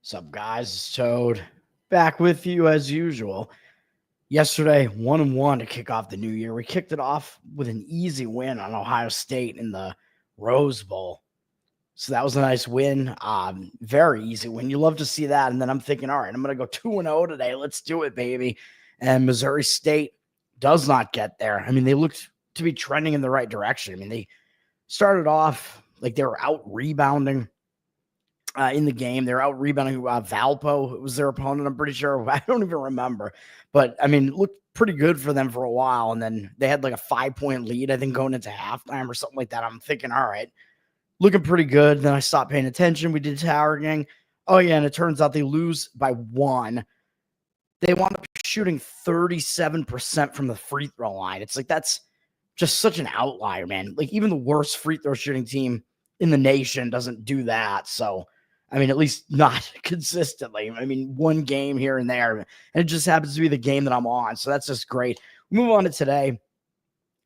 What's up, guys? It's Toad back with you as usual. Yesterday, 1-1 to kick off the new year. We kicked it off with an easy win on Ohio State in the Rose Bowl. So that was a nice win. Very easy win. You love to see that. And then I'm thinking, all right, I'm going to go 2-0 today. Let's do it, baby. And Missouri State does not get there. I mean, they looked to be trending in the right direction. I mean, they started off like they were out rebounding in the game. They're out rebounding Valpo. It was their opponent, I'm pretty sure. I don't even remember. But, I mean, it looked pretty good for them for a while. And then they had like a 5-point lead, I think, going into halftime or something like that. I'm thinking, all right, looking pretty good. Then I stopped paying attention. We did Tower Gang. Oh, yeah, and it turns out they lose by 1. They wound up shooting 37% from the free throw line. It's like that's just such an outlier, man. Like even the worst free throw shooting team in the nation doesn't do that. So, I mean, at least not consistently. I mean, one game here and there, and it just happens to be the game that I'm on. So that's just great. We move on to today.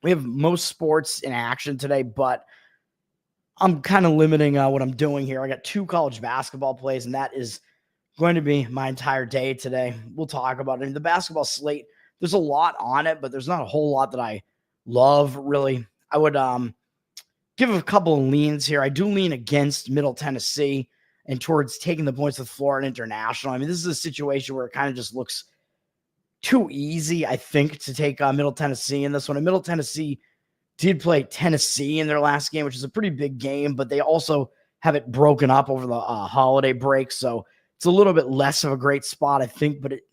We have most sports in action today, but I'm kind of limiting what I'm doing here. I got 2 college basketball plays, and that is going to be my entire day today. We'll talk about it. I mean, the basketball slate, there's a lot on it, but there's not a whole lot that I love, really. I would give a couple of leans here. I do lean against Middle Tennessee and towards taking the points with Florida International. I mean, this is a situation where it kind of just looks too easy, I think, to take Middle Tennessee in this one. And Middle Tennessee did play Tennessee in their last game, which is a pretty big game, but they also have it broken up over the holiday break. So it's a little bit less of a great spot, I think, but it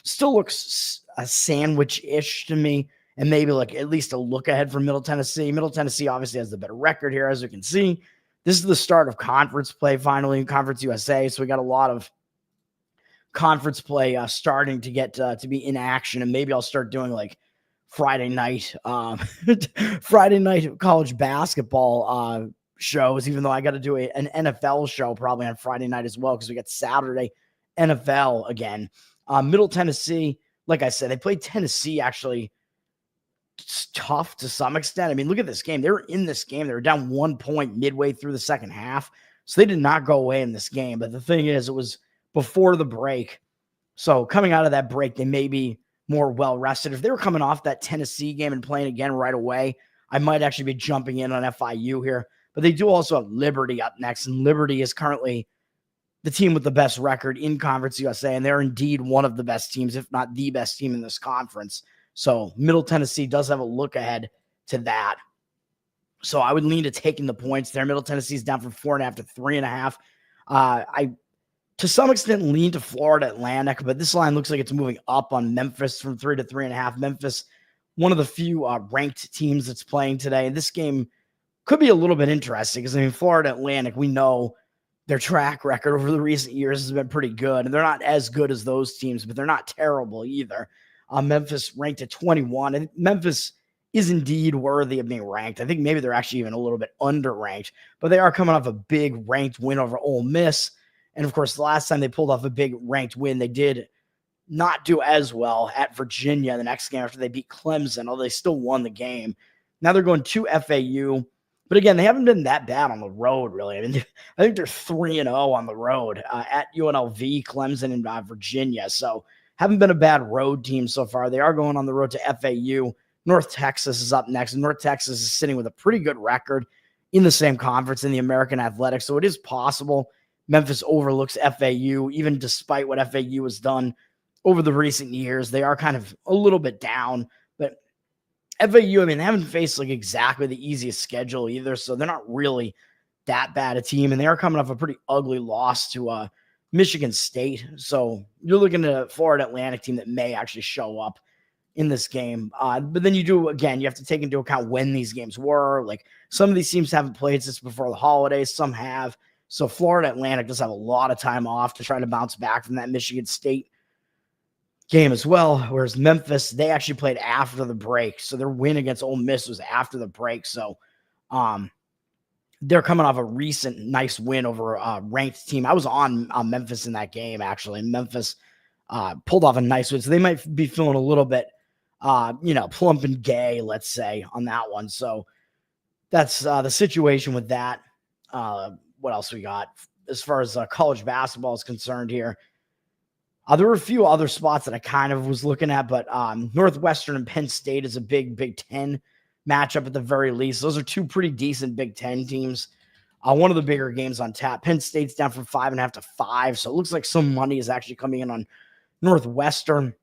still looks a sandwich-ish to me, and maybe like at least a look ahead for Middle Tennessee. Middle Tennessee obviously has the better record here, as you can see. This is the start of conference play finally in Conference USA, so we got a lot of conference play starting to get to be in action, and maybe I'll start doing like Friday night college basketball shows, even though I got to do an NFL show probably on Friday night as well, because we got Saturday NFL again. Middle Tennessee, like I said, they played Tennessee actually tough to some extent. I mean, look at this game. They were in this game. They were down 1 point midway through the second half. So they did not go away in this game. But the thing is, it was before the break. So coming out of that break, they may be more well-rested. If they were coming off that Tennessee game and playing again right away, I might actually be jumping in on FIU here. But they do also have Liberty up next, and Liberty is currently the team with the best record in Conference USA, and they're indeed one of the best teams, if not the best team in this conference. So Middle Tennessee does have a look ahead to that. So I would lean to taking the points there. Middle Tennessee is down from 4.5 to 3.5. I, to some extent, lean to Florida Atlantic, but this line looks like it's moving up on Memphis from 3 to 3.5. Memphis, one of the few ranked teams that's playing today. And this game could be a little bit interesting because, I mean, Florida Atlantic, we know their track record over the recent years has been pretty good. And they're not as good as those teams, but they're not terrible either. Memphis ranked at 21. And Memphis is indeed worthy of being ranked. I think maybe they're actually even a little bit underranked, but they are coming off a big ranked win over Ole Miss. And, of course, the last time they pulled off a big ranked win, they did not do as well at Virginia the next game after they beat Clemson, although they still won the game. Now they're going to FAU. But, again, they haven't been that bad on the road, really. I mean, I think they're 3-0 on the road at UNLV, Clemson, and Virginia. So haven't been a bad road team so far. They are going on the road to FAU. North Texas is up next. North Texas is sitting with a pretty good record in the same conference in the American Athletics. So it is possible Memphis overlooks FAU, even despite what FAU has done over the recent years. They are kind of a little bit down. But FAU, I mean, they haven't faced like exactly the easiest schedule either. So they're not really that bad a team. And they are coming off a pretty ugly loss to Michigan State. So you're looking at a Florida Atlantic team that may actually show up in this game. But then you have to take into account when these games were. Like some of these teams haven't played since before the holidays. Some have. So Florida Atlantic does have a lot of time off to try to bounce back from that Michigan State game as well. Whereas Memphis, they actually played after the break. So their win against Ole Miss was after the break. So they're coming off a recent nice win over a ranked team. I was on Memphis in that game, actually. And Memphis pulled off a nice win. So they might be feeling a little bit, plump and gay, let's say, on that one. So that's the situation with that. What else we got? as far as college basketball is concerned here. There were a few other spots that I kind of was looking at, but Northwestern and Penn State is a Big Ten matchup at the very least. Those are two pretty decent Big Ten teams. One of the bigger games on tap. Penn State's down from 5.5 to 5, so it looks like some money is actually coming in on Northwestern.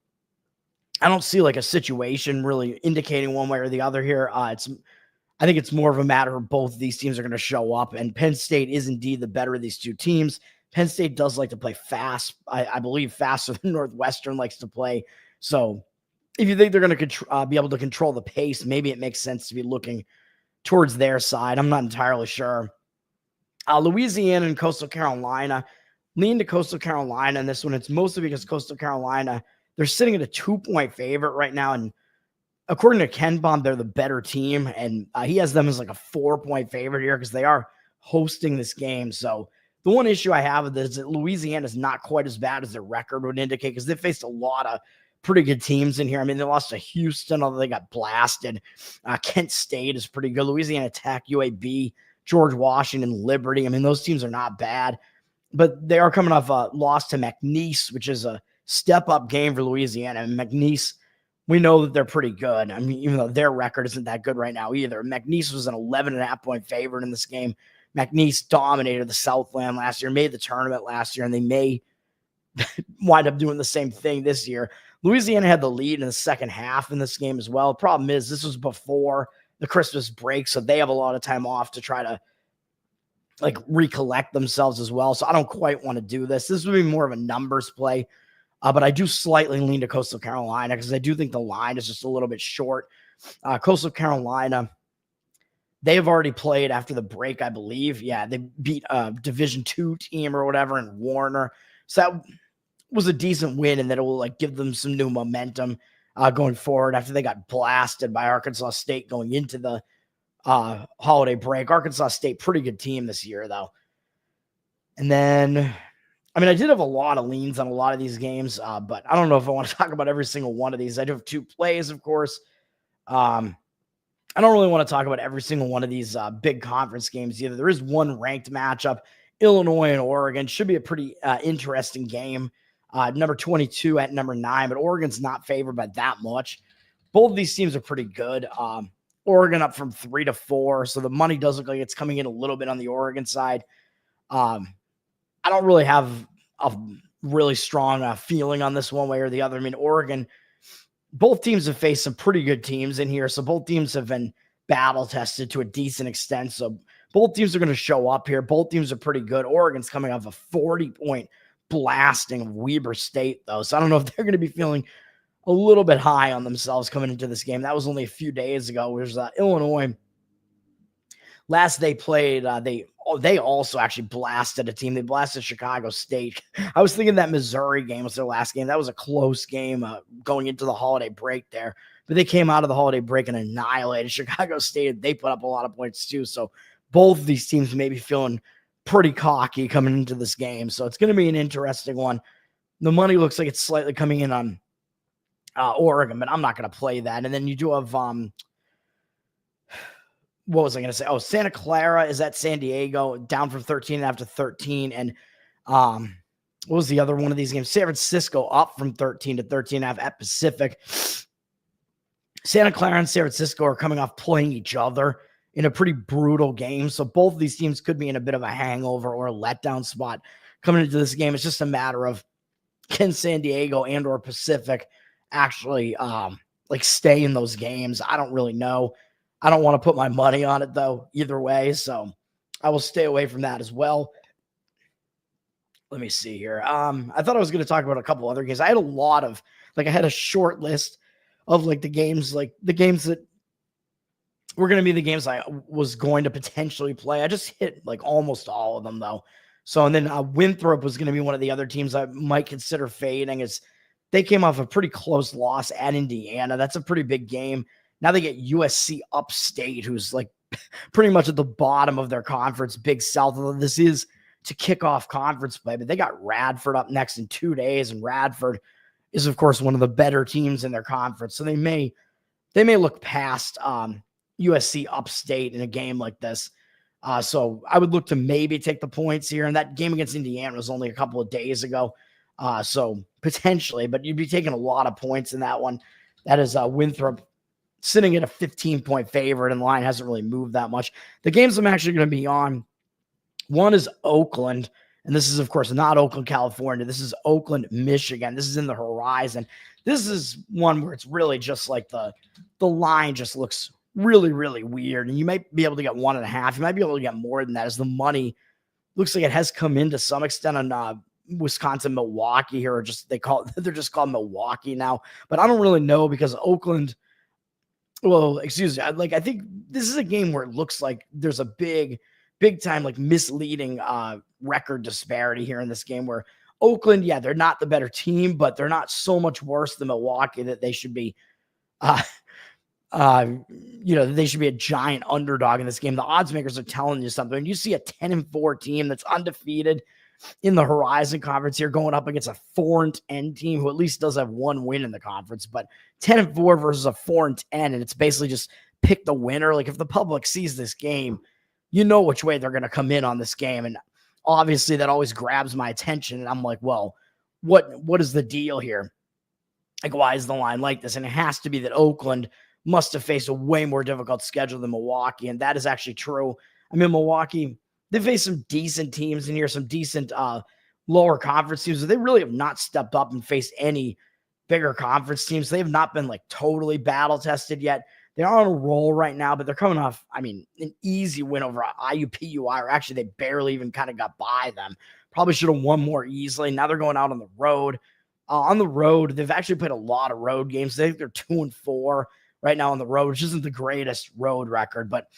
I don't see like a situation really indicating one way or the other here. I think it's more of a matter of both of these teams are going to show up, and Penn State is indeed the better of these two teams. Penn State does like to play fast. I believe faster than Northwestern likes to play. So if you think they're going to be able to control the pace, maybe it makes sense to be looking towards their side. I'm not entirely sure. Louisiana and Coastal Carolina. Lean to Coastal Carolina in this one. It's mostly because Coastal Carolina, they're sitting at a 2-point favorite right now. And according to Ken Baum, they're the better team. And he has them as like a 4-point favorite here because they are hosting this game. So the one issue I have with this is that Louisiana is not quite as bad as their record would indicate because they faced a lot of pretty good teams in here. I mean, they lost to Houston, although they got blasted. Kent State is pretty good. Louisiana Tech, UAB, George Washington, Liberty. I mean, those teams are not bad, but they are coming off a loss to McNeese, which is a step-up game for Louisiana. And McNeese, we know that they're pretty good. I mean, even though their record isn't that good right now either. McNeese was an 11.5-point favorite in this game. McNeese dominated the Southland last year, made the tournament last year, and they may wind up doing the same thing this year. Louisiana had the lead in the second half in this game as well. The problem is this was before the Christmas break, so they have a lot of time off to try to like recollect themselves as well. So I don't quite want to do this. This would be more of a numbers play, but I do slightly lean to Coastal Carolina because I do think the line is just a little bit short. Coastal Carolina, they have already played after the break, I believe. Yeah, they beat a Division II team or whatever in Warner. So that was a decent win, and that it will like give them some new momentum going forward after they got blasted by Arkansas State going into the holiday break. Arkansas State, pretty good team this year, though. And then, I mean, I did have a lot of leans on a lot of these games, but I don't know if I want to talk about every single one of these. I do have 2 plays, of course. I don't really want to talk about every single one of these big conference games either. There is one ranked matchup, Illinois and Oregon. Should be a pretty interesting game. Number 22 at number 9, but Oregon's not favored by that much. Both of these teams are pretty good. Oregon up from 3 to 4, so the money does look like it's coming in a little bit on the Oregon side. I don't really have a really strong feeling on this one way or the other. I mean, Oregon, both teams have faced some pretty good teams in here, so both teams have been battle tested to a decent extent. So both teams are going to show up here. Both teams are pretty good. Oregon's coming off a 40-point blasting of Weber State, though, so I don't know if they're going to be feeling a little bit high on themselves coming into this game. That was only a few days ago. Whereas Illinois, last they played, they also actually blasted a team. They blasted Chicago State. I was thinking that Missouri game was their last game. That was a close game going into the holiday break there. But they came out of the holiday break and annihilated Chicago State. They put up a lot of points too. So both of these teams may be feeling pretty cocky coming into this game. So it's going to be an interesting one. The money looks like it's slightly coming in on Oregon, but I'm not going to play that. And then you do have, what was I going to say? Oh, Santa Clara is at San Diego, down from 13 after 13. And what was the other one of these games? San Francisco up from 13 to 13.5 at Pacific. Santa Clara and San Francisco are coming off playing each other in a pretty brutal game. So both of these teams could be in a bit of a hangover or a letdown spot coming into this game. It's just a matter of can San Diego and or Pacific actually like stay in those games. I don't really know. I don't want to put my money on it though, either way. So I will stay away from that as well. Let me see here. I thought I was going to talk about a couple other games. I had a lot of, like I had a short list of like the games that were going to be the games I was going to potentially play. I just hit like almost all of them though. So, and then Winthrop was going to be one of the other teams I might consider fading. As they came off a pretty close loss at Indiana. That's a pretty big game. Now they get USC Upstate, who's like pretty much at the bottom of their conference, Big South. Although this is to kick off conference play, but they got Radford up next in 2 days, and Radford is of course one of the better teams in their conference. So they may look past USC Upstate in a game like this. So I would look to maybe take the points here. And that game against Indiana was only a couple of days ago. So potentially, but you'd be taking a lot of points in that one. That is Winthrop sitting at a 15-point favorite, and the line hasn't really moved that much. The games I'm actually going to be on, one is Oakland, and this is, of course, not Oakland, California. This is Oakland, Michigan. This is in the Horizon. This is one where it's really just like the line just looks really, really weird, and you might be able to get 1.5. You might be able to get more than that, as the money looks like it has come in to some extent on Wisconsin, Milwaukee here, or just they're just called Milwaukee now. But I don't really know, because Oakland, well, excuse me, I think this is a game where it looks like there's a big time like misleading record disparity here in this game, where Oakland, yeah, they're not the better team, but they're not so much worse than Milwaukee that they should be they should be a giant underdog in this game. The odds makers are telling you something. When you see a 10-4 team that's undefeated in the Horizon Conference here going up against a 4-10 team who at least does have one win in the conference, but 10-4 versus a 4-10, and it's basically just pick the winner. Like, if the public sees this game, you know which way they're going to come in on this game. And obviously that always grabs my attention. And I'm like, well, what is the deal here? Like, why is the line like this? And it has to be that Oakland must have faced a way more difficult schedule than Milwaukee. And that is actually true. I mean, Milwaukee, they faced some decent teams in here, some decent lower conference teams, but they really have not stepped up and faced any bigger conference teams. They have not been like totally battle tested yet. They're on a roll right now, but they're coming off, I mean, an easy win over IUPUI, or actually they barely even kind of got by them. Probably should have won more easily. Now they're going out on the road. On the road, they've actually played a lot of road games. I think they're 2-4 right now on the road, which isn't the greatest road record, but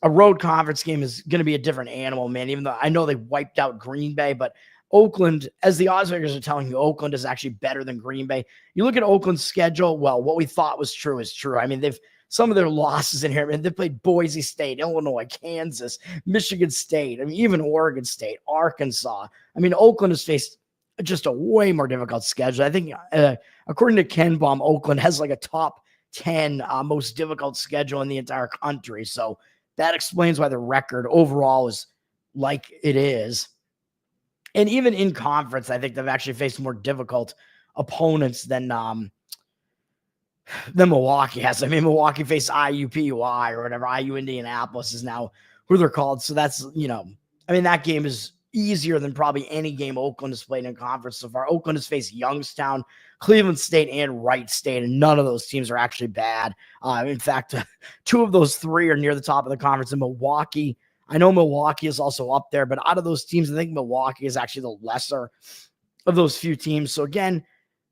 a road conference game is going to be a different animal, man. Even though I know they wiped out Green Bay, but Oakland, as the odds makers are telling you, Oakland is actually better than Green Bay. You look at Oakland's schedule, well, what we thought was true is true. I mean, some of their losses in here, man, they played Boise State, Illinois, Kansas, Michigan State, I mean, even Oregon State, Arkansas. I mean, Oakland has faced just a way more difficult schedule. I think, according to Ken Baum, Oakland has like a top 10 most difficult schedule in the entire country. So that explains why the record overall is like it is. And even in conference, I think they've actually faced more difficult opponents than Milwaukee has. I mean, Milwaukee faced IUPUI or whatever. IU Indianapolis is now who they're called. So that's, I mean, that game is easier than probably any game Oakland has played in conference so far. Oakland has faced Youngstown, Cleveland State, and Wright State, and none of those teams are actually bad. In fact, 2 of those 3 are near the top of the conference. In Milwaukee, I know Milwaukee is also up there, but out of those teams, I think Milwaukee is actually the lesser of those few teams. So again,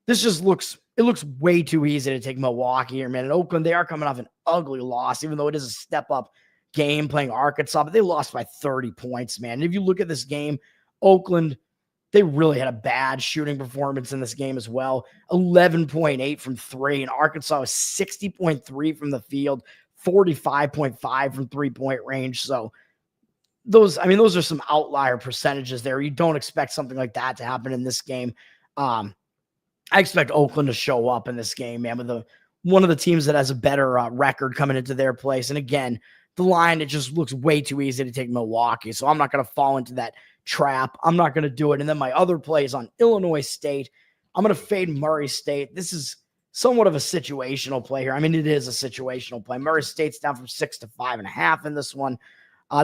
this just looks way too easy to take Milwaukee here, man. And Oakland, they are coming off an ugly loss, even though it is a step-up game playing Arkansas, but they lost by 30 points, man. And if you look at this game, Oakland, they really had a bad shooting performance in this game as well. 11.8 from 3, and Arkansas was 60.3 from the field, 45.5 from 3-point range. So those are some outlier percentages there. You don't expect something like that to happen in this game. I expect Oakland to show up in this game, man, with one of the teams that has a better record coming into their place. And again, the line, it just looks way too easy to take Milwaukee. So I'm not going to fall into that trap. I'm not going to do it. And then my other play is on Illinois State. I'm going to fade Murray State. This is somewhat of a situational play here. I mean, it is a situational play. Murray State's down from 6 to 5.5 in this one.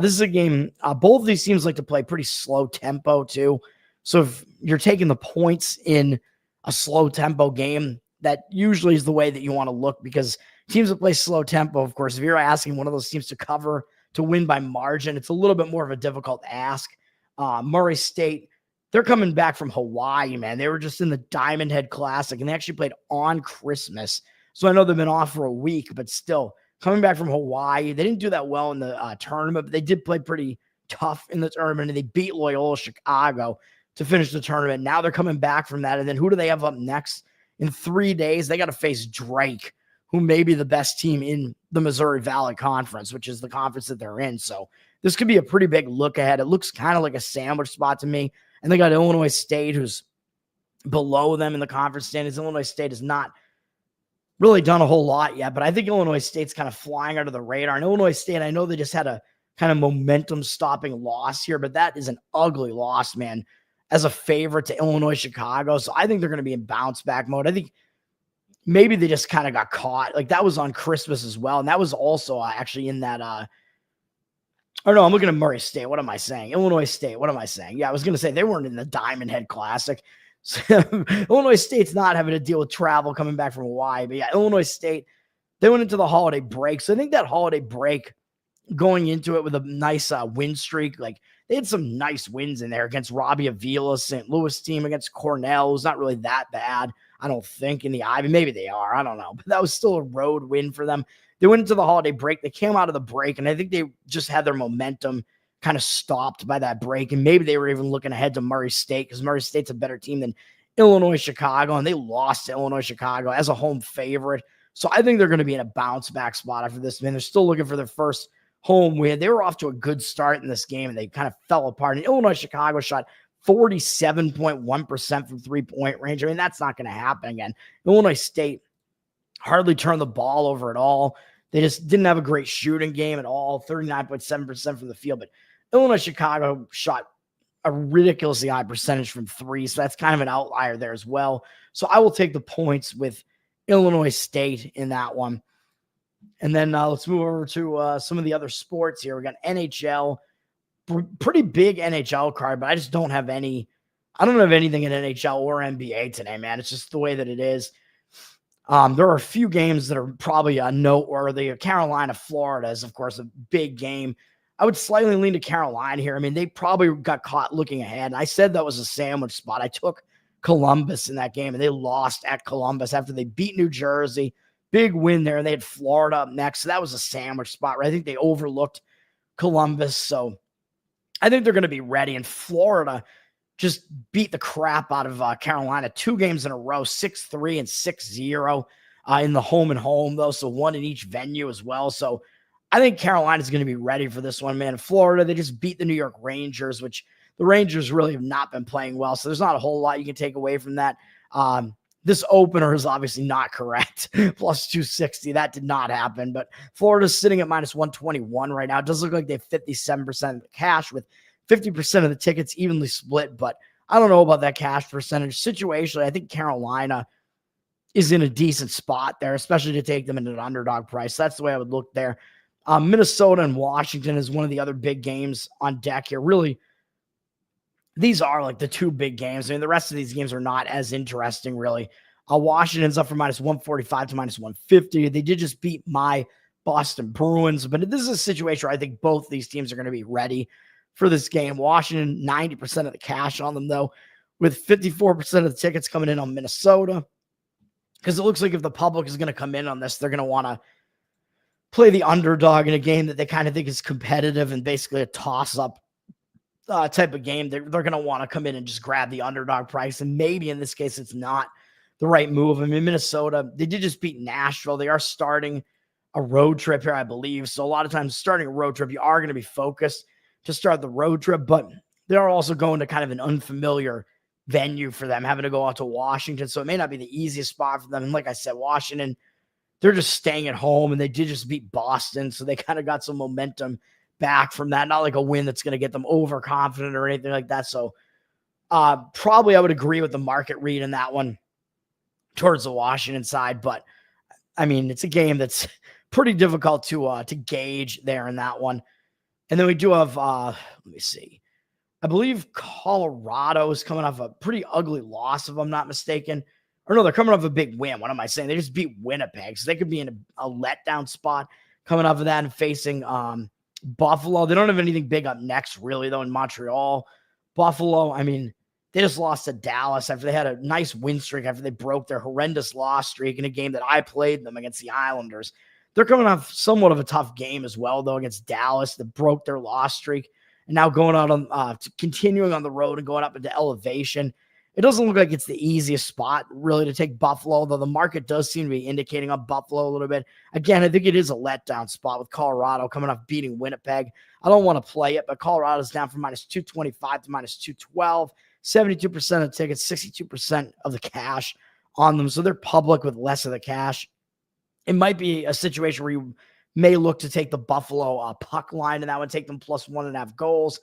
This is a game. Both of these teams like to play pretty slow tempo too. So if you're taking the points in a slow tempo game, that usually is the way that you want to look, because teams that play slow tempo, of course, if you're asking one of those teams to cover to win by margin, it's a little bit more of a difficult ask. Murray State, they're coming back from Hawaii, man. They were just in the Diamond Head Classic, and they actually played on Christmas. So I know they've been off for a week, but still coming back from Hawaii. They didn't do that well in the tournament, but they did play pretty tough in the tournament, and they beat Loyola Chicago to finish the tournament. Now they're coming back from that, and then who do they have up next? In 3 days, they got to face Drake, who may be the best team in the Missouri Valley Conference, which is the conference that they're in. So this could be a pretty big look ahead. It looks kind of like a sandwich spot to me. And they got Illinois State, who's below them in the conference standings. Illinois State has not really done a whole lot yet, but I think Illinois State's kind of flying under the radar. And Illinois State, I know they just had a kind of momentum stopping loss here, but that is an ugly loss, man, as a favorite to Illinois, Chicago. So I think they're going to be in bounce back mode. I think maybe they just kind of got caught. Like that was on Christmas as well. And that was also actually in that, or no, I'm looking at Murray State. What am I saying? Illinois State. What am I saying? Yeah, I was going to say they weren't in the Diamond Head Classic. So, Illinois State's not having to deal with travel coming back from Hawaii. But yeah, Illinois State, they went into the holiday break. So I think that holiday break, going into it with a nice win streak, like they had some nice wins in there against Robbie Avila's St. Louis team, against Cornell. It was not really that bad, I don't think, in the Ivy. Maybe they are. I don't know. But that was still a road win for them. They went into the holiday break. They came out of the break, and I think they just had their momentum kind of stopped by that break. And maybe they were even looking ahead to Murray State, because Murray State's a better team than Illinois, Chicago, and they lost to Illinois, Chicago as a home favorite. So I think they're going to be in a bounce back spot after this. Man, they're still looking for their first home win. They were off to a good start in this game, and they kind of fell apart. And Illinois, Chicago shot 47.1% from three-point range. I mean, that's not going to happen again. Illinois State hardly turned the ball over at all. They just didn't have a great shooting game at all, 39.7% from the field. But Illinois, Chicago shot a ridiculously high percentage from three, so that's kind of an outlier there as well. So I will take the points with Illinois State in that one. And then let's move over to some of the other sports here. We got NHL, pretty big NHL card, but I just don't have any. I don't have anything in NHL or NBA today, man. It's just the way that it is. There are a few games that are probably noteworthy. Carolina, Florida is, of course, a big game. I would slightly lean to Carolina here. I mean, they probably got caught looking ahead. And I said that was a sandwich spot. I took Columbus in that game, and they lost at Columbus after they beat New Jersey. Big win there, and they had Florida up next. So that was a sandwich spot, right? I think they overlooked Columbus. So I think they're going to be ready. And Florida just beat the crap out of Carolina 2 games in a row, 6-3 and 6-0 in the home and home, though. So 1 in each venue as well. So I think Carolina's going to be ready for this one, man. Florida, they just beat the New York Rangers, which the Rangers really have not been playing well. So there's not a whole lot you can take away from that. This opener is obviously not correct. Plus 260. That did not happen. But Florida's sitting at minus 121 right now. It does look like they have 57% of the cash, with 50% of the tickets evenly split. But I don't know about that cash percentage. Situationally, I think Carolina is in a decent spot there, especially to take them into an underdog price. That's the way I would look there. Minnesota and Washington is one of the other big games on deck here. Really, these are like the 2 big games. I mean, the rest of these games are not as interesting, really. Washington's up from minus 145 to minus 150. They did just beat my Boston Bruins, but this is a situation where I think both these teams are going to be ready for this game. Washington, 90% of the cash on them, though, with 54% of the tickets coming in on Minnesota, because it looks like if the public is going to come in on this, they're going to want to play the underdog in a game that they kind of think is competitive and basically a toss-up type of game. They're going to want to come in and just grab the underdog price. And maybe in this case, it's not the right move. I mean, Minnesota, they did just beat Nashville. They are starting a road trip here, I believe. So a lot of times starting a road trip, you are going to be focused to start the road trip, but they are also going to kind of an unfamiliar venue for them, having to go out to Washington. So it may not be the easiest spot for them. And like I said, Washington, they're just staying at home, and they did just beat Boston. So they kind of got some momentum back from that. Not like a win that's going to get them overconfident or anything like that. So probably I would agree with the market read in that one towards the Washington side. But I mean, it's a game that's pretty difficult to gauge there in that one. And then we do have, let me see. I believe Colorado is coming off a pretty ugly loss, if I'm not mistaken. Or no, they're coming off a big win. What am I saying? They just beat Winnipeg. So they could be in a letdown spot coming off of that and facing Buffalo. They don't have anything big up next, really, though, in Montreal. Buffalo, I mean, they just lost to Dallas after they had a nice win streak, after they broke their horrendous loss streak in a game that I played them against the Islanders. They're coming off somewhat of a tough game as well, though, against Dallas that broke their loss streak. And now going out on continuing on the road and going up into elevation. It doesn't look like it's the easiest spot, really, to take Buffalo, though the market does seem to be indicating on Buffalo a little bit. Again, I think it is a letdown spot with Colorado coming off beating Winnipeg. I don't want to play it, but Colorado's down from minus 225 to minus 212. 72% of the tickets, 62% of the cash on them. So they're public with less of the cash. It might be a situation where you may look to take the Buffalo puck line, and that would take them plus 1.5 goals.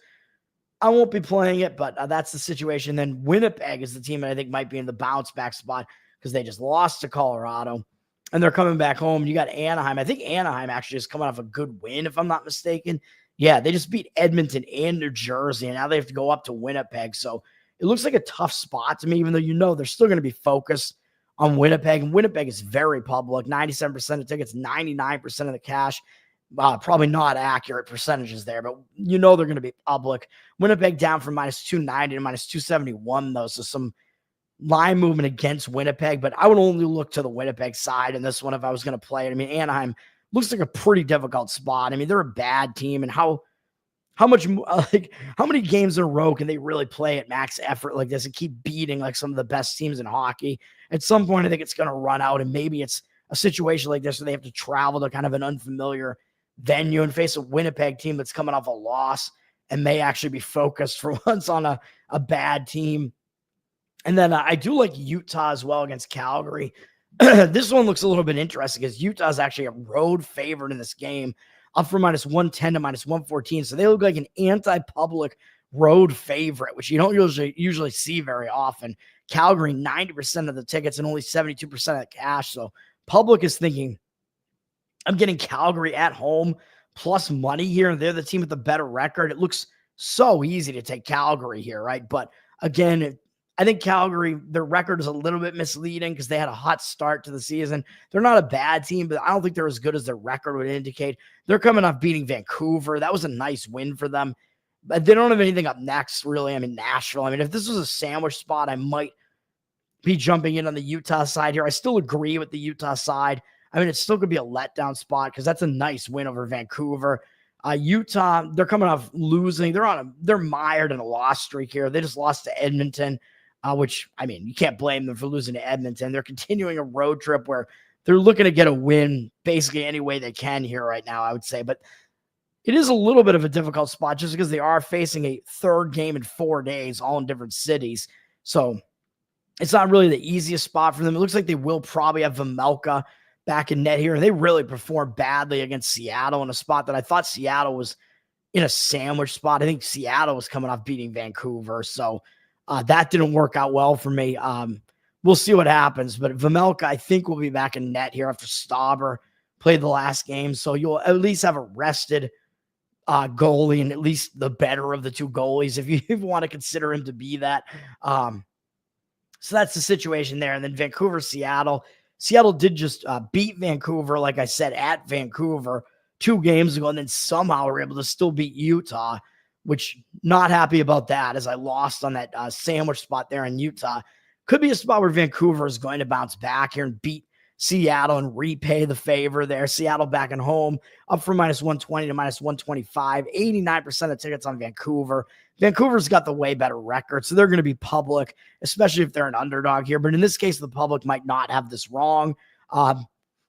I won't be playing it, but that's the situation. Then Winnipeg is the team that I think might be in the bounce back spot because they just lost to Colorado, and they're coming back home. You got Anaheim. I think Anaheim actually is coming off a good win, if I'm not mistaken. Yeah, they just beat Edmonton and New Jersey, and now they have to go up to Winnipeg. So it looks like a tough spot to me, even though they're still going to be focused on Winnipeg. And Winnipeg is very public, 97% of tickets, 99% of the cash. Probably not accurate percentages there, but they're going to be public. Winnipeg down from minus 290 to minus 271, though. So some line movement against Winnipeg, but I would only look to the Winnipeg side in this one if I was going to play it. I mean, Anaheim looks like a pretty difficult spot. I mean, they're a bad team, and how many games in a row can they really play at max effort like this and keep beating like some of the best teams in hockey? At some point, I think it's going to run out, and maybe it's a situation like this where they have to travel to kind of an unfamiliar venue and face a Winnipeg team that's coming off a loss and may actually be focused for once on a bad team. And then I do like Utah as well against Calgary. This one looks a little bit interesting because Utah is actually a road favorite in this game, up from minus 110 to minus 114. So they look like an anti-public road favorite, which you don't usually see very often. Calgary, 90% of the tickets and only 72% of the cash. So public is thinking, I'm getting Calgary at home plus money here, and they're the team with the better record. It looks so easy to take Calgary here, right? But again, I think Calgary, their record is a little bit misleading because they had a hot start to the season. They're not a bad team, but I don't think they're as good as their record would indicate. They're coming off beating Vancouver. That was a nice win for them. But they don't have anything up next, really. I mean, Nashville. I mean, if this was a sandwich spot, I might be jumping in on the Utah side here. I still agree with the Utah side. I mean, it still could be a letdown spot because that's a nice win over Vancouver. Utah, they're coming off losing. They're mired in a loss streak here. They just lost to Edmonton. Which, I mean, you can't blame them for losing to Edmonton. They're continuing a road trip where they're looking to get a win basically any way they can here right now, I would say. But it is a little bit of a difficult spot just because they are facing a third game in 4 days, all in different cities. So it's not really the easiest spot for them. It looks like they will probably have Vejmelka back in net here. And they really performed badly against Seattle in a spot that I thought Seattle was in a sandwich spot. I think Seattle was coming off beating Vancouver. So that didn't work out well for me. We'll see what happens. But Vejmelka, I think, will be back in net here after Stauber played the last game. So you'll at least have a rested goalie and at least the better of the two goalies if you want to consider him to be that. So that's the situation there. And then Vancouver, Seattle. Seattle did just beat Vancouver, like I said, at Vancouver 2 games ago, and then somehow were able to still beat Utah, which not happy about that as I lost on that sandwich spot there in Utah. Could be a spot where Vancouver is going to bounce back here and beat Seattle and repay the favor there. Seattle back at home, up from minus 120 to minus 125, 89% of tickets on Vancouver. Vancouver's got the way better record, so they're going to be public, especially if they're an underdog here. But in this case, the public might not have this wrong.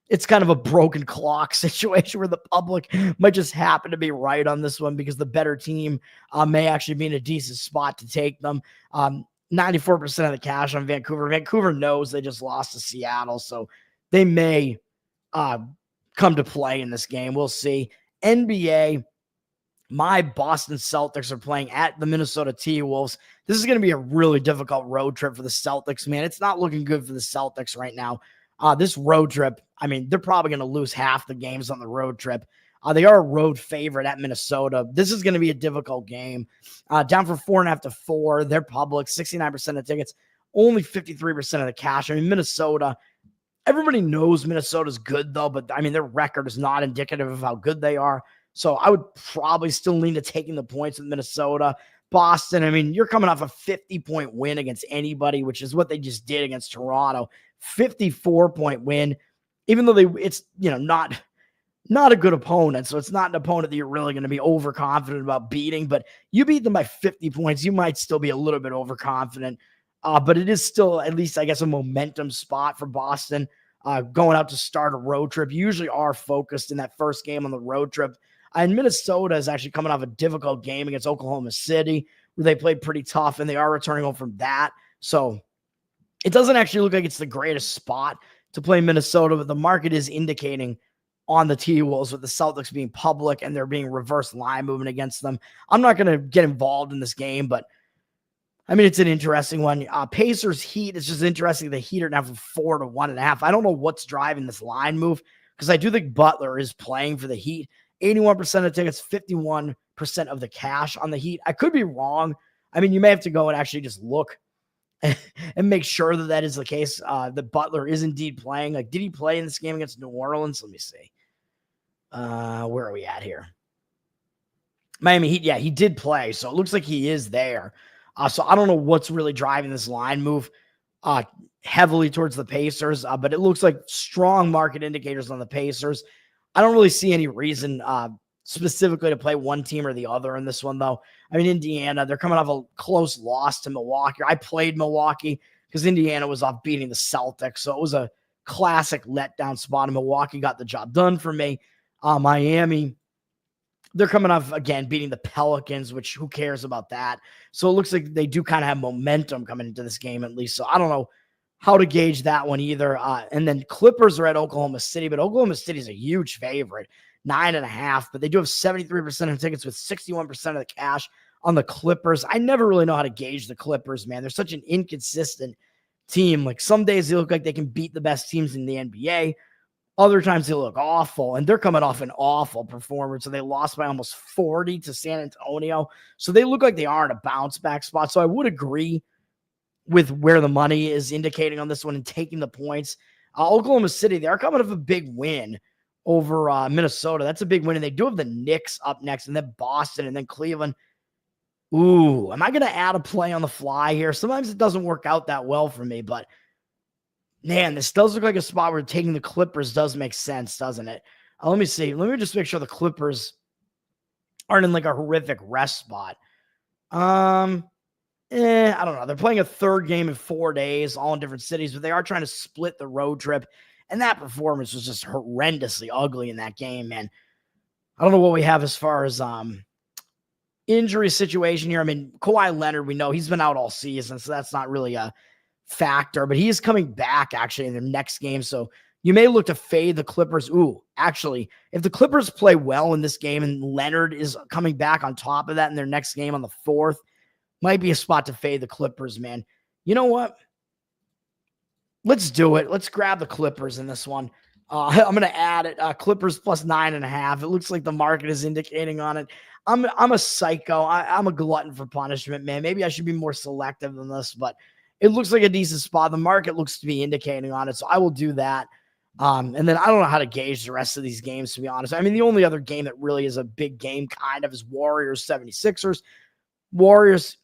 It's kind of a broken clock situation where the public might just happen to be right on this one because the better team may actually be in a decent spot to take them. 94% of the cash on Vancouver. Vancouver knows they just lost to Seattle, so they may come to play in this game. We'll see. NBA, my Boston Celtics are playing at the Minnesota T-Wolves. This is going to be a really difficult road trip for the Celtics, man. It's not looking good for the Celtics right now. This road trip, I mean, they're probably going to lose half the games on the road trip. They are a road favorite at Minnesota. This is going to be a difficult game. Down from 4.5 to 4. They're public, 69% of tickets, only 53% of the cash. I mean, Minnesota, everybody knows Minnesota's good, though, but I mean, their record is not indicative of how good they are. So I would probably still lean to taking the points with Minnesota. Boston, I mean, you're coming off a 50-point win against anybody, which is what they just did against Toronto. 54-point win, even though it's not a good opponent. So it's not an opponent that you're really going to be overconfident about beating, but you beat them by 50 points. You might still be a little bit overconfident, but it is still at least, I guess, a momentum spot for Boston going out to start a road trip. You usually are focused in that first game on the road trip. And Minnesota is actually coming off a difficult game against Oklahoma City, where they played pretty tough, and they are returning home from that. So it doesn't actually look like it's the greatest spot to play Minnesota, but the market is indicating on the T-Wolves with the Celtics being public and there being reverse line movement against them. I'm not going to get involved in this game, but I mean, it's an interesting one. Pacers Heat is just interesting. The Heat are now from 4 to 1.5. I don't know what's driving this line move because I do think Butler is playing for the Heat. 81% of tickets, 51% of the cash on the Heat. I could be wrong. I mean, you may have to go and actually just look and make sure that that is the case. That Butler is indeed playing. Like, did he play in this game against New Orleans? Let me see. Where are we at here? Miami Heat. Yeah, he did play. So it looks like he is there. So I don't know what's really driving this line move heavily towards the Pacers, but it looks like strong market indicators on the Pacers. I don't really see any reason specifically to play one team or the other in this one, though. I mean, Indiana, they're coming off a close loss to Milwaukee. I played Milwaukee because Indiana was off beating the Celtics, so it was a classic letdown spot, and Milwaukee got the job done for me. Miami, they're coming off, again, beating the Pelicans, which who cares about that? So it looks like they do kind of have momentum coming into this game, at least. So I don't know how to gauge that one either. And then Clippers are at Oklahoma City, but Oklahoma City is a huge favorite, 9.5, but they do have 73% of tickets with 61% of the cash on the Clippers. I never really know how to gauge the Clippers, man. They're such an inconsistent team. Like, some days they look like they can beat the best teams in the NBA. Other times they look awful, and they're coming off an awful performance. So they lost by almost 40 to San Antonio. So they look like they are in a bounce back spot. So I would agree with where the money is indicating on this one and taking the points. Oklahoma City, they're coming off a big win over Minnesota. That's a big win. And they do have the Knicks up next, and then Boston, and then Cleveland. Ooh, am I going to add a play on the fly here? Sometimes it doesn't work out that well for me, but man, this does look like a spot where taking the Clippers does make sense, doesn't it? Let me see. Let me just make sure the Clippers aren't in like a horrific rest spot. I don't know. They're playing a third game in 4 days, all in different cities, but they are trying to split the road trip. And that performance was just horrendously ugly in that game, man. I don't know what we have as far as injury situation here. I mean, Kawhi Leonard, we know he's been out all season, so that's not really a factor, but he is coming back actually in their next game. So you may look to fade the Clippers. Ooh, actually, if the Clippers play well in this game and Leonard is coming back on top of that in their next game on the 4th, might be a spot to fade the Clippers, man. You know what? Let's do it. Let's grab the Clippers in this one. I'm going to add it. Clippers plus 9.5. It looks like the market is indicating on it. I'm a psycho. I'm a glutton for punishment, man. Maybe I should be more selective than this, but it looks like a decent spot. The market looks to be indicating on it, so I will do that. And then I don't know how to gauge the rest of these games, to be honest. I mean, the only other game that really is a big game kind of is Warriors 76ers. Warriors,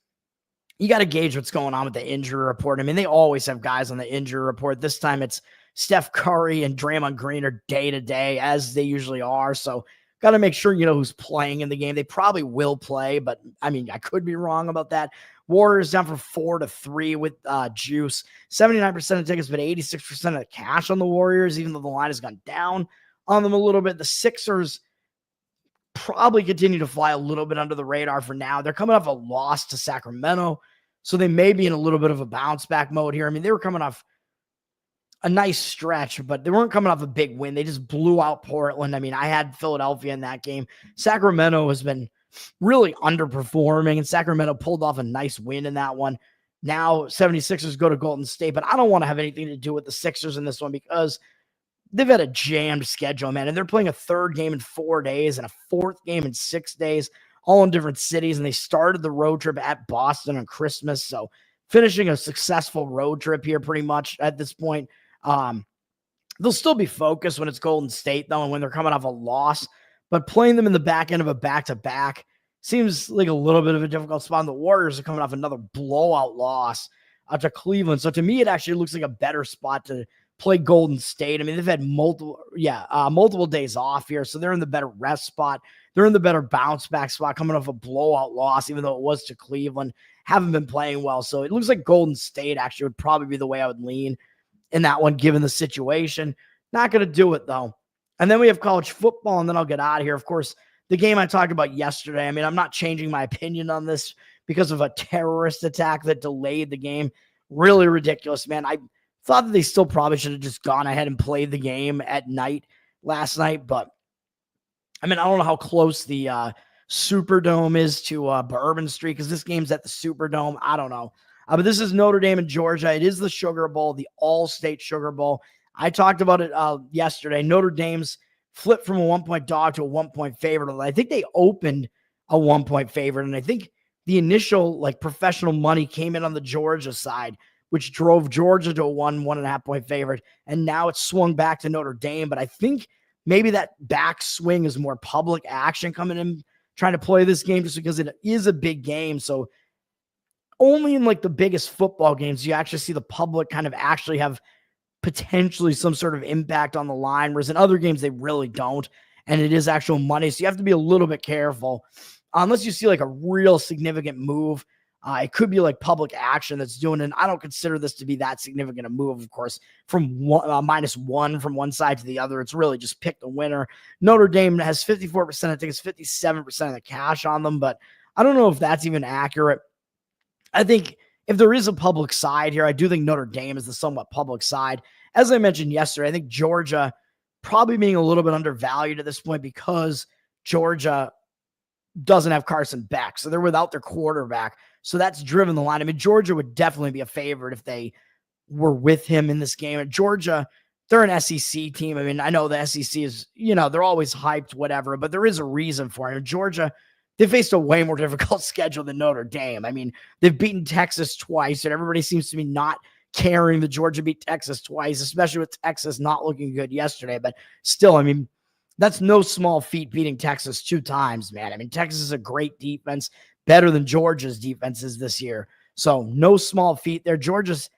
you got to gauge what's going on with the injury report. I mean, they always have guys on the injury report. This time it's Steph Curry and Draymond Green are day-to-day, as they usually are. So got to make sure you know who's playing in the game. They probably will play, but I mean, I could be wrong about that. Warriors down from 4 to 3 with juice. 79% of tickets, but 86% of the cash on the Warriors, even though the line has gone down on them a little bit. The Sixers probably continue to fly a little bit under the radar for now. They're coming off a loss to Sacramento, so they may be in a little bit of a bounce back mode here. I mean, they were coming off a nice stretch, but they weren't coming off a big win. They just blew out Portland. I mean, I had Philadelphia in that game. Sacramento has been really underperforming, and Sacramento pulled off a nice win in that one. Now 76ers go to Golden State, but I don't want to have anything to do with the Sixers in this one because they've had a jammed schedule, man, and they're playing a third game in 4 days and a fourth game in 6 days, all in different cities, and they started the road trip at Boston on Christmas, so finishing a successful road trip here pretty much at this point. They'll still be focused when it's Golden State, though, and when they're coming off a loss, but playing them in the back end of a back-to-back seems like a little bit of a difficult spot. And the Warriors are coming off another blowout loss to Cleveland. So to me, it actually looks like a better spot to play Golden State. I mean, they've had multiple days off here, so they're in the better rest spot. They're in the better bounce back spot coming off a blowout loss, even though it was to Cleveland. Haven't been playing well. So it looks like Golden State actually would probably be the way I would lean in that one, given the situation. Not going to do it, though. And then we have college football, and then I'll get out of here. Of course, the game I talked about yesterday, I mean, I'm not changing my opinion on this because of a terrorist attack that delayed the game. Really ridiculous, man. I thought that they still probably should have just gone ahead and played the game at night last night. But I mean, I don't know how close the Superdome is to Bourbon Street because this game's at the Superdome. I don't know. But this is Notre Dame and Georgia. It is the Sugar Bowl, the all-state Sugar Bowl. I talked about it yesterday. Notre Dame's flipped from a 1-point dog to a 1-point favorite. I think they opened a 1-point favorite, and I think the initial professional money came in on the Georgia side, which drove Georgia to a 1.5-point favorite, and now it's swung back to Notre Dame. But I think maybe that backswing is more public action coming in, trying to play this game just because it is a big game. So only in the biggest football games do you actually see the public kind of actually have potentially some sort of impact on the line, whereas in other games they really don't, and it is actual money. So you have to be a little bit careful unless you see a real significant move. It could be public action that's doing it. And I don't consider this to be that significant a move, of course, from -1 from one side to the other. It's really just pick the winner. Notre Dame has 54%. I think it's 57% of the cash on them, but I don't know if that's even accurate. I think if there is a public side here, I do think Notre Dame is the somewhat public side. As I mentioned yesterday, I think Georgia probably being a little bit undervalued at this point because Georgia doesn't have Carson Beck. So they're without their quarterback. So that's driven the line. I mean, Georgia would definitely be a favorite if they were with him in this game. And Georgia, they're an SEC team. I mean, I know the SEC is, they're always hyped, whatever, but there is a reason for it. And Georgia, they faced a way more difficult schedule than Notre Dame. I mean, they've beaten Texas twice, and everybody seems to be not caring that Georgia beat Texas twice, especially with Texas not looking good yesterday. But still, I mean, that's no small feat beating Texas 2 times, man. I mean, Texas is a great defense, better than Georgia's defenses this year. So no small feat there. Georgia's,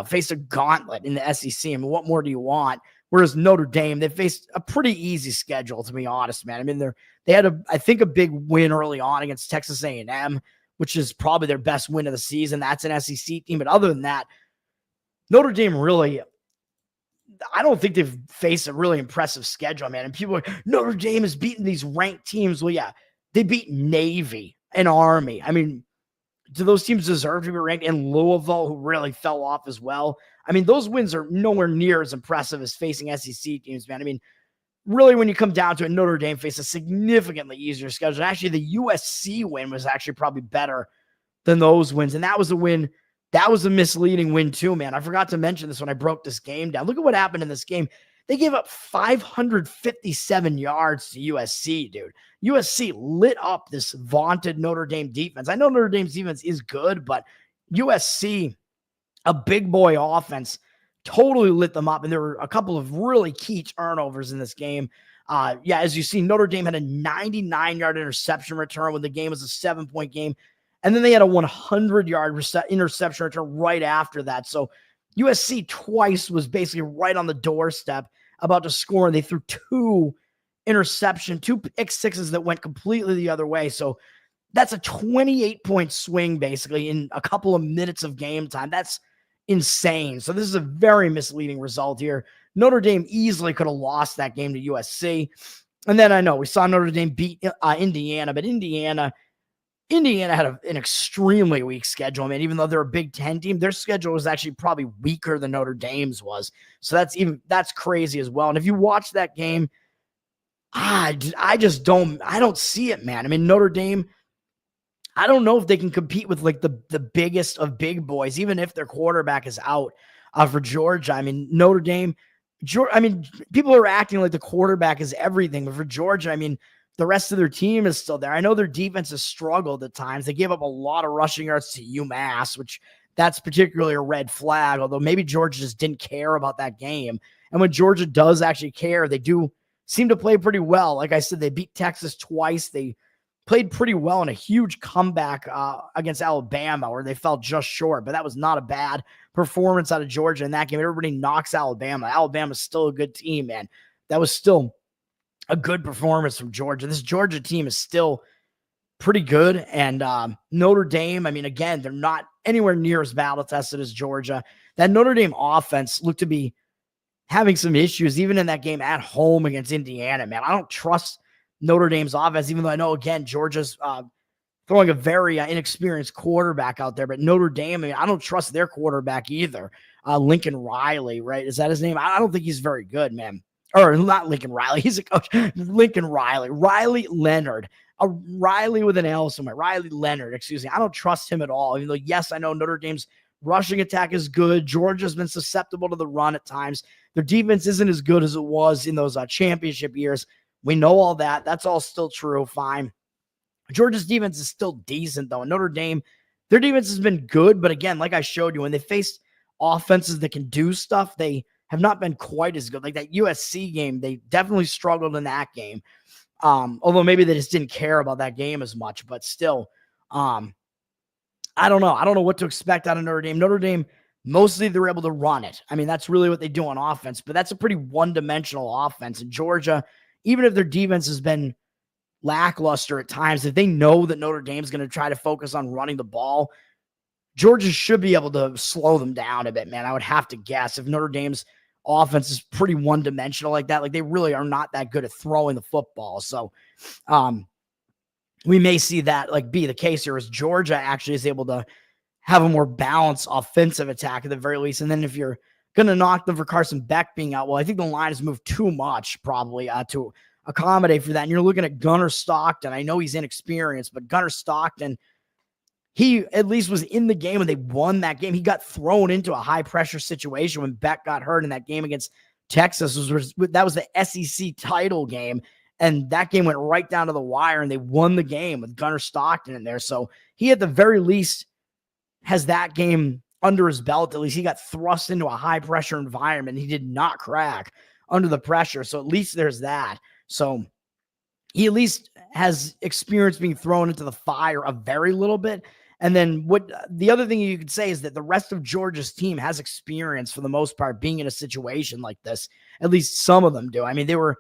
faced a gauntlet in the SEC. I mean, what more do you want? Whereas Notre Dame, they faced a pretty easy schedule, to be honest, man. I mean, they had I think a big win early on against Texas A&M, which is probably their best win of the season. That's an SEC team. But other than that, Notre Dame really, I don't think they've faced a really impressive schedule, man. And people are, Notre Dame has beaten these ranked teams. Well, yeah, they beat Navy and Army. I mean, do those teams deserve to be ranked? And Louisville, who really fell off as well. I mean, those wins are nowhere near as impressive as facing SEC teams, man. I mean, really, when you come down to it, Notre Dame faced a significantly easier schedule. And actually, the USC win was actually probably better than those wins. And that was a win. That was a misleading win too, man. I forgot to mention this when I broke this game down. Look at what happened in this game. They gave up 557 yards to USC, dude. USC lit up this vaunted Notre Dame defense. I know Notre Dame's defense is good, but USC, a big boy offense, totally lit them up. And there were a couple of really key turnovers in this game. As you see, Notre Dame had a 99-yard interception return when the game was a 7-point game. And then they had a 100-yard interception return right after that. So USC twice was basically right on the doorstep about to score. And they threw 2 pick sixes that went completely the other way. So that's a 28-point swing basically in a couple of minutes of game time. That's insane. So this is a very misleading result here. Notre Dame easily could have lost that game to USC. And then I know we saw Notre Dame beat Indiana, but Indiana had an extremely weak schedule. I mean, even though they're a Big Ten team, their schedule was actually probably weaker than Notre Dame's was. So that's crazy as well. And if you watch that game, I don't see it, man. I mean, Notre Dame, I don't know if they can compete with the biggest of big boys, even if their quarterback is out for Georgia. I mean, Notre Dame, people are acting like the quarterback is everything, but for Georgia, I mean, the rest of their team is still there. I know their defense has struggled at times. They gave up a lot of rushing yards to UMass, which that's particularly a red flag, although maybe Georgia just didn't care about that game. And when Georgia does actually care, they do seem to play pretty well. Like I said, they beat Texas twice. They played pretty well in a huge comeback against Alabama where they fell just short, but that was not a bad performance out of Georgia in that game. Everybody knocks Alabama. Alabama's still a good team, man. That was still a good performance from Georgia. This Georgia team is still pretty good. And Notre Dame, I mean, again, they're not anywhere near as battle-tested as Georgia. That Notre Dame offense looked to be having some issues, even in that game at home against Indiana, man. I don't trust Notre Dame's offense, even though I know, again, Georgia's throwing a very inexperienced quarterback out there. But Notre Dame, I mean, I don't trust their quarterback either. Lincoln Riley, right? Is that his name? I don't think he's very good, man. or not Lincoln Riley. He's a coach. Lincoln Riley. Riley Leonard. A Riley with an L somewhere. Riley Leonard, excuse me. I don't trust him at all. Even though, yes, I know Notre Dame's rushing attack is good. Georgia's been susceptible to the run at times. Their defense isn't as good as it was in those championship years. We know all that. That's all still true. Fine. Georgia's defense is still decent, though. And Notre Dame, their defense has been good. But again, like I showed you, when they faced offenses that can do stuff, they have not been quite as good. Like that USC game, they definitely struggled in that game. Although maybe they just didn't care about that game as much, but still, I don't know. I don't know what to expect out of Notre Dame. Notre Dame, mostly they're able to run it. I mean, that's really what they do on offense, but that's a pretty one-dimensional offense. And Georgia, even if their defense has been lackluster at times, if they know that Notre Dame's going to try to focus on running the ball, Georgia should be able to slow them down a bit, man. I would have to guess if Notre Dame's offense is pretty one-dimensional like that. Like they really are not that good at throwing the football. So we may see that like be the case here as Georgia actually is able to have a more balanced offensive attack at the very least. And then if you're going to knock them for Carson Beck being out, well, I think the line has moved too much probably to accommodate for that. And you're looking at Gunnar Stockton. I know he's inexperienced, but Gunnar Stockton, he at least was in the game when they won that game. He got thrown into a high-pressure situation when Beck got hurt in that game against Texas. That was the SEC title game, and that game went right down to the wire, and they won the game with Gunnar Stockton in there. So he, at the very least, has that game under his belt. At least he got thrust into a high-pressure environment. He did not crack under the pressure, so at least there's that. So he at least has experience being thrown into the fire a very little bit. And then what the other thing you could say is that the rest of Georgia's team has experience for the most part being in a situation like this. At least some of them do. I mean, they were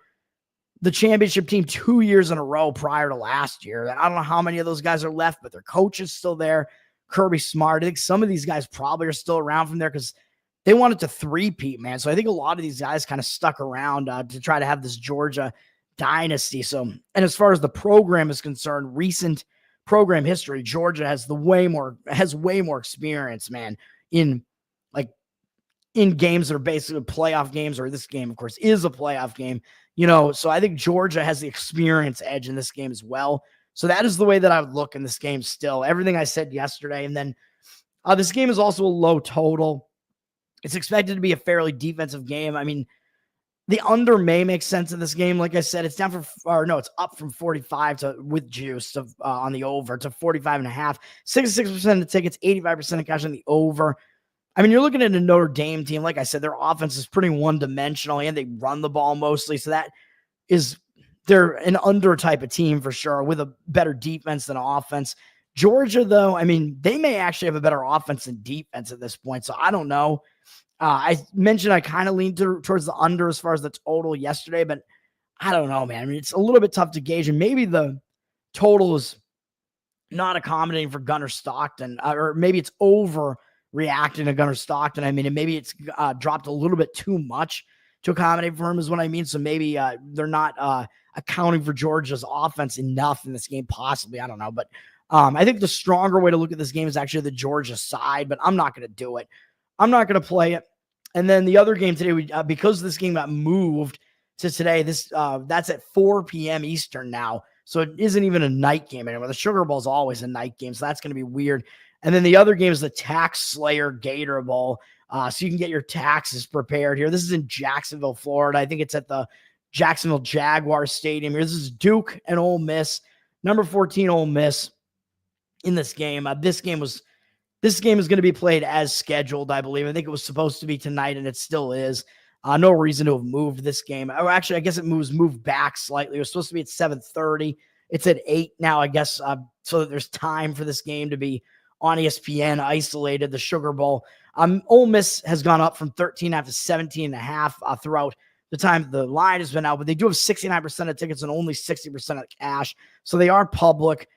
the championship team 2 years in a row prior to last year. I don't know how many of those guys are left, but their coach is still there. Kirby Smart. I think some of these guys probably are still around from there because they wanted to three-peat, man. So I think a lot of these guys kind of stuck around to try to have this Georgia dynasty. So, and as far as the program is concerned, recent program history, Georgia has way more experience, man, in games that are basically playoff games, or this game, of course, is a playoff game, so I think Georgia has the experience edge in this game as well. So that is the way that I would look in this game still. Everything I said yesterday. And then this game is also a low total. It's expected to be a fairly defensive game. I mean, the under may make sense in this game. Like I said, it's it's up from 45 to with juice on the over to 45.5. 66% of the tickets, 85% of cash on the over. I mean, you're looking at a Notre Dame team. Like I said, their offense is pretty one-dimensional, and they run the ball mostly. So they're an under type of team for sure, with a better defense than offense. Georgia, though, I mean, they may actually have a better offense than defense at this point. So I don't know. I mentioned I kind of leaned towards the under as far as the total yesterday, but I don't know, man. I mean, it's a little bit tough to gauge, and maybe the total is not accommodating for Gunnar Stockton, or maybe it's overreacting to Gunnar Stockton. I mean, and maybe it's dropped a little bit too much to accommodate for him is what I mean. So maybe they're not accounting for Georgia's offense enough in this game, possibly. I don't know, but I think the stronger way to look at this game is actually the Georgia side, but I'm not going to do it. I'm not going to play it. And then the other game today, because this game got moved to today, that's at 4 p.m. Eastern now. So it isn't even a night game anymore. The Sugar Bowl is always a night game, so that's going to be weird. And then the other game is the Tax Slayer Gator Bowl. So you can get your taxes prepared here. This is in Jacksonville, Florida. I think it's at the Jacksonville Jaguars Stadium here. This is Duke and Ole Miss. Number 14 Ole Miss in this game. This game is going to be played as scheduled, I believe. I think it was supposed to be tonight, and it still is. No reason to have moved this game. Oh, actually, I guess it moved back slightly. It was supposed to be at 7:30. It's at 8 now, I guess, so that there's time for this game to be on ESPN, isolated, the Sugar Bowl. Ole Miss has gone up from 13.5 to 17.5 throughout the time the line has been out, but they do have 69% of tickets and only 60% of cash, so they are public.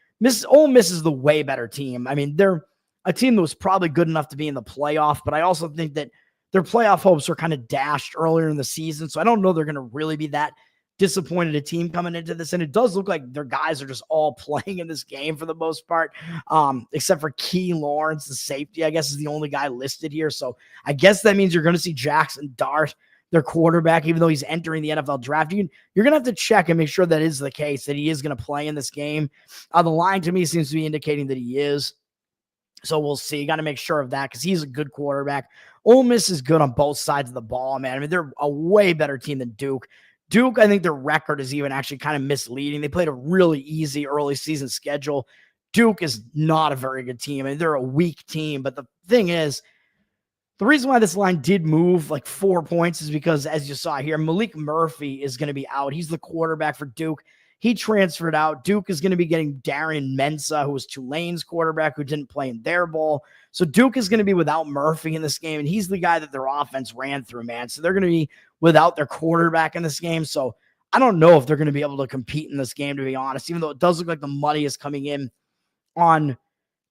Ole Miss is the way better team. I mean, they're a team that was probably good enough to be in the playoff, but I also think that their playoff hopes were kind of dashed earlier in the season, so I don't know they're going to really be that disappointed a team coming into this. And it does look like their guys are just all playing in this game for the most part, except for Key Lawrence, the safety, I guess, is the only guy listed here. So I guess that means you're going to see Jackson Dart their quarterback, even though he's entering the NFL draft. You're going to have to check and make sure that is the case, that he is going to play in this game. The line to me seems to be indicating that he is. So we'll see. You got to make sure of that because he's a good quarterback. Ole Miss is good on both sides of the ball, man. I mean, they're a way better team than Duke. Duke, I think their record is even actually kind of misleading. They played a really easy early season schedule. Duke is not a very good team. I mean, they're a weak team. But the thing is, the reason why this line did move like 4 points is because, as you saw here, Malik Murphy is going to be out. He's the quarterback for Duke. He transferred out. Duke is going to be getting Darian Mensah, who was Tulane's quarterback, who didn't play in their bowl. So Duke is going to be without Murphy in this game, and he's the guy that their offense ran through, man. So they're going to be without their quarterback in this game. So I don't know if they're going to be able to compete in this game, to be honest, even though it does look like the money is coming in on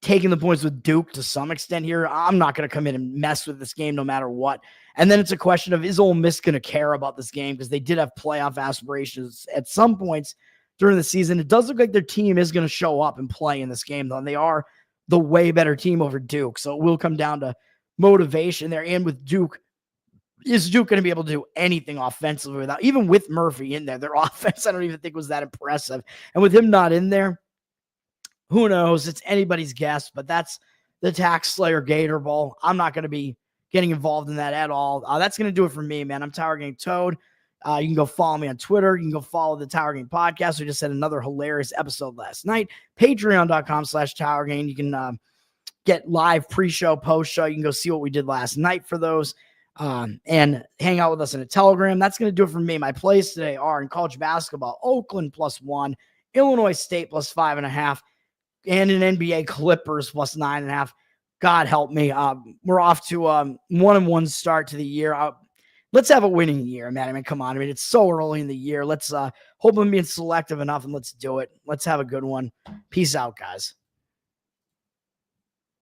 taking the points with Duke to some extent here. I'm not going to come in and mess with this game no matter what. And then it's a question of, is Ole Miss going to care about this game? Because they did have playoff aspirations at some points during the season. It does look like their team is going to show up and play in this game, though. And they are the way better team over Duke. So it will come down to motivation there. And with Duke, is Duke going to be able to do anything offensively without, even with Murphy in there? Their offense, I don't even think was that impressive. And with him not in there, who knows? It's anybody's guess, but that's the Tax Slayer Gator Bowl. I'm not going to be getting involved in that at all. That's going to do it for me, man. I'm Tower Gang Toad. You can go follow me on Twitter. You can go follow the Tower Gang podcast. We just had another hilarious episode last night. Patreon.com/Tower Gang. You can get live pre-show, post-show. You can go see what we did last night for those and hang out with us in a Telegram. That's going to do it for me. My plays today are in college basketball, Oakland +1, Illinois State +5.5, and in NBA Clippers +9.5. God help me. We're off to 1-1 start to the year. Let's have a winning year, man. I mean, come on. I mean, it's so early in the year. Let's hope I'm being selective enough and let's do it. Let's have a good one. Peace out, guys.